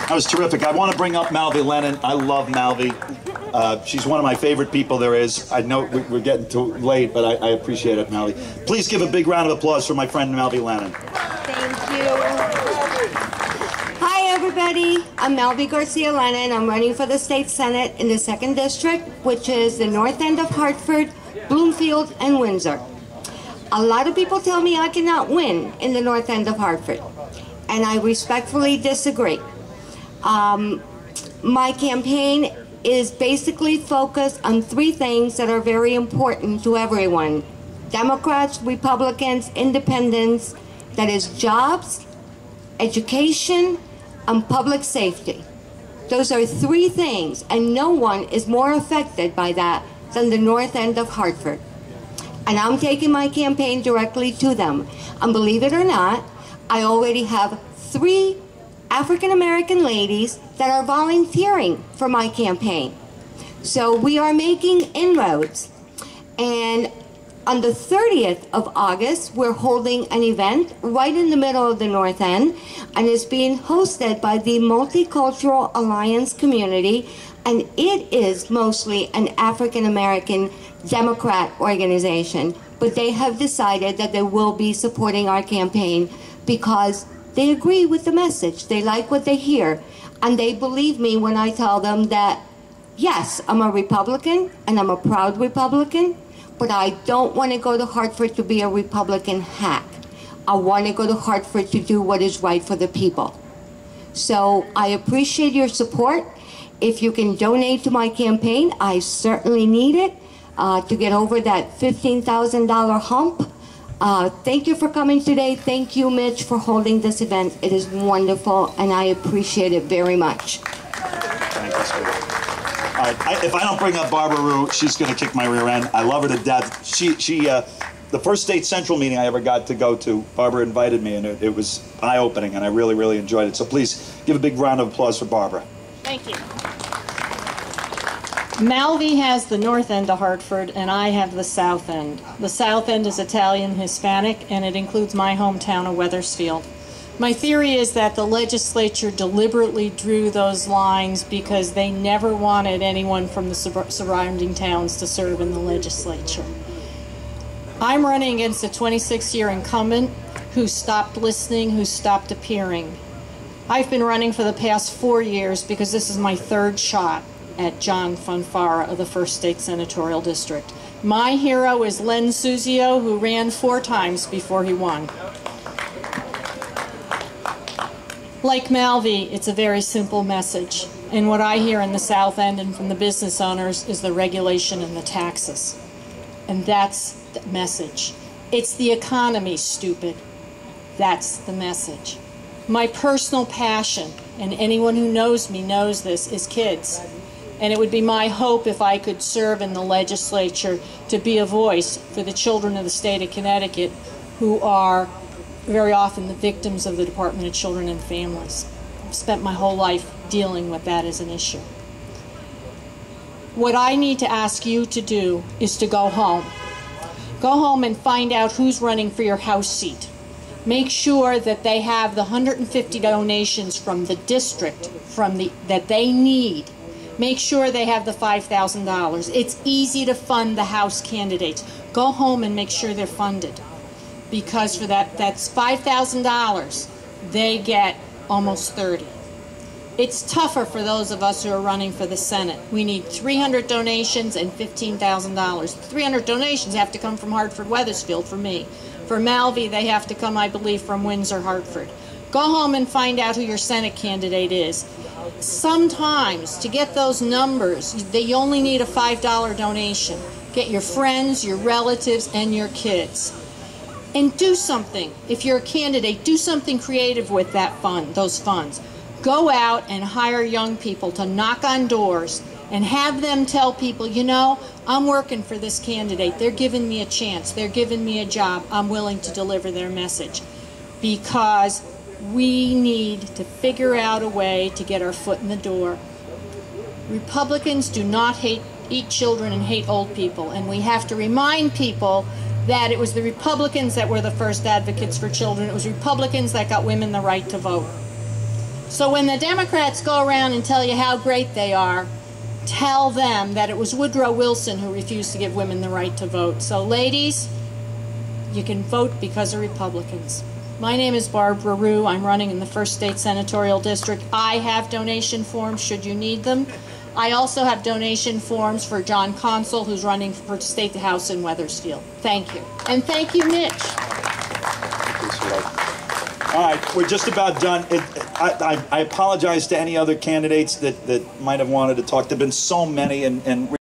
That was terrific. I want to bring up Malvi Lennon. I love Malvi. She's one of my favorite people there is. I know we're getting too late, but I appreciate it, Malvi. Please give a big round of applause for my friend Malvi Lennon. Thank you. Hi, everybody. I'm Malvi Garcia Lennon. I'm running for the state senate in the 2nd district, which is the north end of Hartford, Bloomfield, and Windsor. A lot of people tell me I cannot win in the north end of Hartford, and I respectfully disagree. My campaign is basically focused on 3 things that are very important to everyone: Democrats, Republicans, Independents. That is jobs, education, and public safety. Those are 3 things, and no one is more affected by that than the north end of Hartford. And I'm taking my campaign directly to them. And believe it or not, I already have 3 African-American ladies that are volunteering for my campaign. So we are making inroads. And on the 30th of August, we're holding an event right in the middle of the North End, and it's being hosted by the Multicultural Alliance community, and it is mostly an African-American Democrat organization, but they have decided that they will be supporting our campaign because they agree with the message. They like what they hear, and they believe me when I tell them that, yes, I'm a Republican, and I'm a proud Republican, but I don't want to go to Hartford to be a Republican hack. I want to go to Hartford to do what is right for the people. So I appreciate your support. If you can donate to my campaign, I certainly need it to get over that $15,000 hump. Thank you for coming today. Thank you, Mitch, for holding this event. It is wonderful, and I appreciate it very much. Thank you, sweetheart. All right, if I don't bring up Barbara Ruhe, she's going to kick my rear end. I love her to death. The first state central meeting I ever got to go to, Barbara invited me, and it was eye-opening, and I really, really enjoyed it. So please give a big round of applause for Barbara. Thank you. Malvi has the north end of Hartford, and I have the south end. The south end is Italian Hispanic, and it includes my hometown of Wethersfield. My theory is that the legislature deliberately drew those lines because they never wanted anyone from the surrounding towns to serve in the legislature. I'm running against a 26-year incumbent who stopped listening, who stopped appearing. I've been running for the past 4 years because this is my 3rd shot at John Fonfara of the 1st State Senatorial District. My hero is Len Suzio, who ran 4 times before he won. Like Malvi, it's a very simple message. And what I hear in the South End and from the business owners is the regulation and the taxes. And that's the message. It's the economy, stupid. That's the message. My personal passion, and anyone who knows me knows this, is kids. And it would be my hope if I could serve in the legislature to be a voice for the children of the state of Connecticut who are very often the victims of the Department of Children and Families. I've spent my whole life dealing with that as an issue. What I need to ask you to do is to go home. Go home and find out who's running for your House seat. Make sure that they have the 150 donations from the district that they need. Make sure they have the $5,000. It's easy to fund the House candidates. Go home and make sure they're funded. Because for that's $5,000, they get almost 30. It's tougher for those of us who are running for the Senate. We need 300 donations and $15,000. 300 donations have to come from Hartford, Wethersfield for me. For Malvi, they have to come, I believe, from Windsor, Hartford. Go home and find out who your Senate candidate is. Sometimes, to get those numbers, you only need a $5 donation. Get your friends, your relatives, and your kids. And do something. If you're a candidate, do something creative with that fund, those funds. Go out and hire young people to knock on doors and have them tell people, you know, I'm working for this candidate. They're giving me a chance. They're giving me a job. I'm willing to deliver their message. Because we need to figure out a way to get our foot in the door. Republicans do not eat children and hate old people. And we have to remind people that it was the Republicans that were the first advocates for children. It was Republicans that got women the right to vote. So when the Democrats go around and tell you how great they are, tell them that it was Woodrow Wilson who refused to give women the right to vote. So ladies, you can vote because of Republicans. My name is Barbara Ruhe. I'm running in the 1st State Senatorial District. I have donation forms should you need them. I also have donation forms for John Consul, who's running for State House in Wethersfield. Thank you. And thank you, Mitch. All right, we're just about done. I apologize to any other candidates that might have wanted to talk. There have been so many, and